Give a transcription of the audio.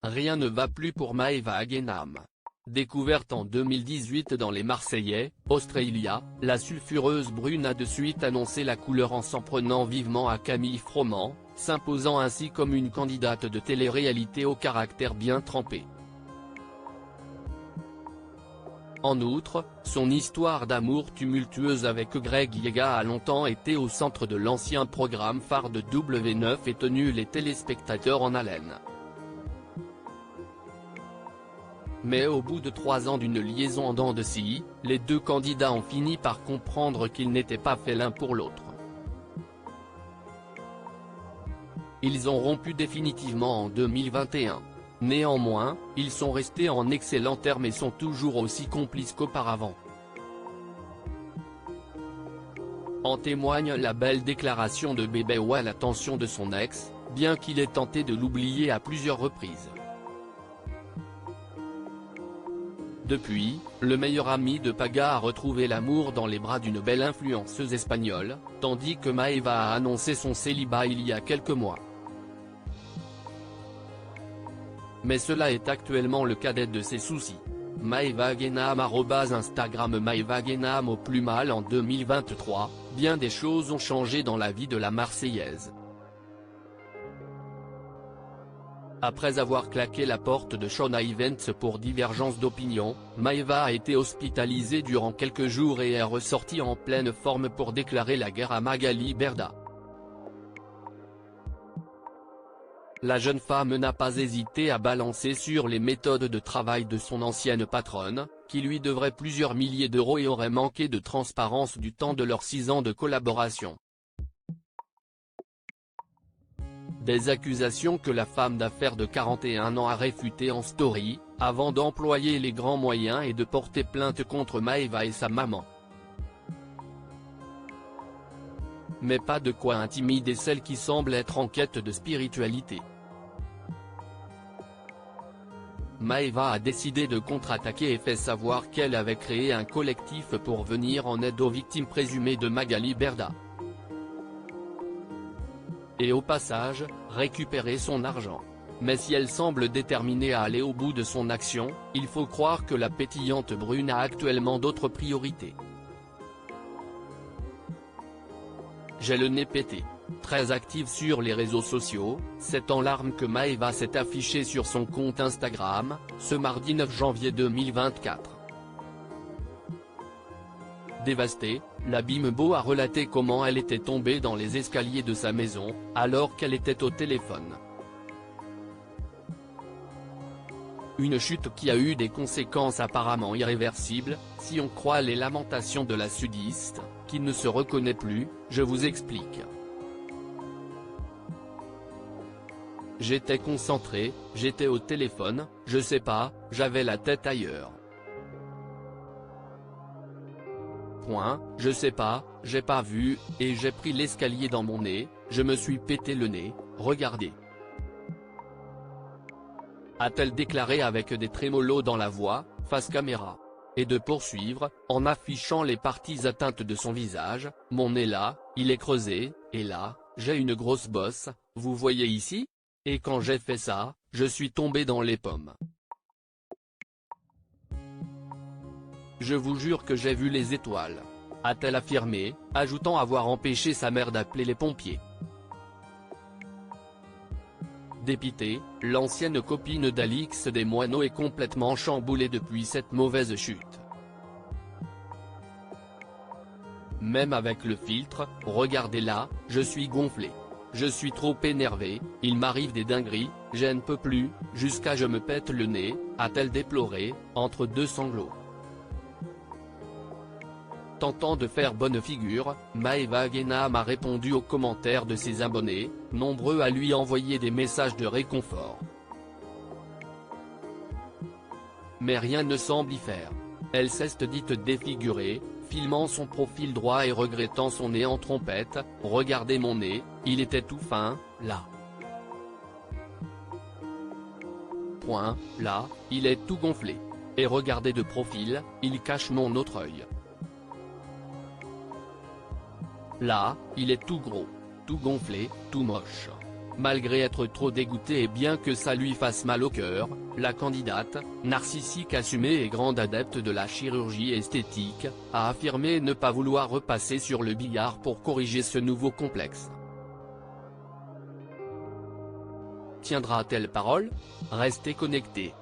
Rien ne va plus pour Maëva Guénam. Découverte en 2018 dans les Marseillais, Australia, la sulfureuse brune a de suite annoncé la couleur en s'en prenant vivement à Camille Froment, s'imposant ainsi comme une candidate de télé-réalité au caractère bien trempé. En outre, son histoire d'amour tumultueuse avec Greg Yega a longtemps été au centre de l'ancien programme phare de W9 et tenu les téléspectateurs en haleine. Mais au bout de 3 ans d'une liaison en dents de scie, les deux candidats ont fini par comprendre qu'ils n'étaient pas faits l'un pour l'autre. Ils ont rompu définitivement en 2021. Néanmoins, ils sont restés en excellents termes et sont toujours aussi complices qu'auparavant. En témoigne la belle déclaration de Bébé Wa à l'attention de son ex, bien qu'il ait tenté de l'oublier à plusieurs reprises. Depuis, le meilleur ami de Paga a retrouvé l'amour dans les bras d'une belle influenceuse espagnole, tandis que Maëva a annoncé son célibat il y a quelques mois. Mais cela est actuellement le cadet de ses soucis. Maëva Guénam @Instagram Maëva Guénam au plus mal en 2023, bien des choses ont changé dans la vie de la Marseillaise. Après avoir claqué la porte de Shauna Events pour divergence d'opinion, Maëva a été hospitalisée durant quelques jours et est ressortie en pleine forme pour déclarer la guerre à Magali Berda. La jeune femme n'a pas hésité à balancer sur les méthodes de travail de son ancienne patronne, qui lui devrait plusieurs milliers d'euros et aurait manqué de transparence du temps de leurs 6 ans de collaboration. Des accusations que la femme d'affaires de 41 ans a réfutées en story, avant d'employer les grands moyens et de porter plainte contre Maëva et sa maman. Mais pas de quoi intimider celle qui semble être en quête de spiritualité. Maëva a décidé de contre-attaquer et fait savoir qu'elle avait créé un collectif pour venir en aide aux victimes présumées de Magali Berda. Et au passage, récupérer son argent. Mais si elle semble déterminée à aller au bout de son action, il faut croire que la pétillante brune a actuellement d'autres priorités. J'ai le nez pété. Très active sur les réseaux sociaux, c'est en larmes que Maëva s'est affichée sur son compte Instagram, ce mardi 9 janvier 2024. Dévastée, la Bimbo a relaté comment elle était tombée dans les escaliers de sa maison, alors qu'elle était au téléphone. Une chute qui a eu des conséquences apparemment irréversibles, si on croit les lamentations de la sudiste, qui ne se reconnaît plus, je vous explique. J'étais concentré, j'étais au téléphone, je sais pas, j'avais la tête ailleurs. Je sais pas, j'ai pas vu, et j'ai pris l'escalier dans mon nez, je me suis pété le nez, regardez. A-t-elle déclaré avec des trémolos dans la voix, face caméra. Et de poursuivre, en affichant les parties atteintes de son visage, mon nez là, il est creusé, et là, j'ai une grosse bosse, vous voyez ici? Et quand j'ai fait ça, je suis tombé dans les pommes. Je vous jure que j'ai vu les étoiles. A-t-elle affirmé, ajoutant avoir empêché sa mère d'appeler les pompiers. Dépitée, l'ancienne copine d'Alix Desmoineaux est complètement chamboulée depuis cette mauvaise chute. Même avec le filtre, regardez là, je suis gonflé. Je suis trop énervé, il m'arrive des dingueries, je ne peux plus, jusqu'à je me pète le nez, a-t-elle déploré, entre deux sanglots. Tentant de faire bonne figure, Maëva Guénam a répondu aux commentaires de ses abonnés, nombreux à lui envoyer des messages de réconfort. Mais rien ne semble y faire. Elle s'est dite défigurée, filmant son profil droit et regrettant son nez en trompette, « Regardez mon nez, il était tout fin, là. Là, il est tout gonflé. Et regardez de profil, il cache mon autre œil. Là, il est tout gros, tout gonflé, tout moche. Malgré être trop dégoûtée et bien que ça lui fasse mal au cœur, la candidate, narcissique assumée et grande adepte de la chirurgie esthétique, a affirmé ne pas vouloir repasser sur le billard pour corriger ce nouveau complexe. Tiendra-t-elle parole? Restez connectés.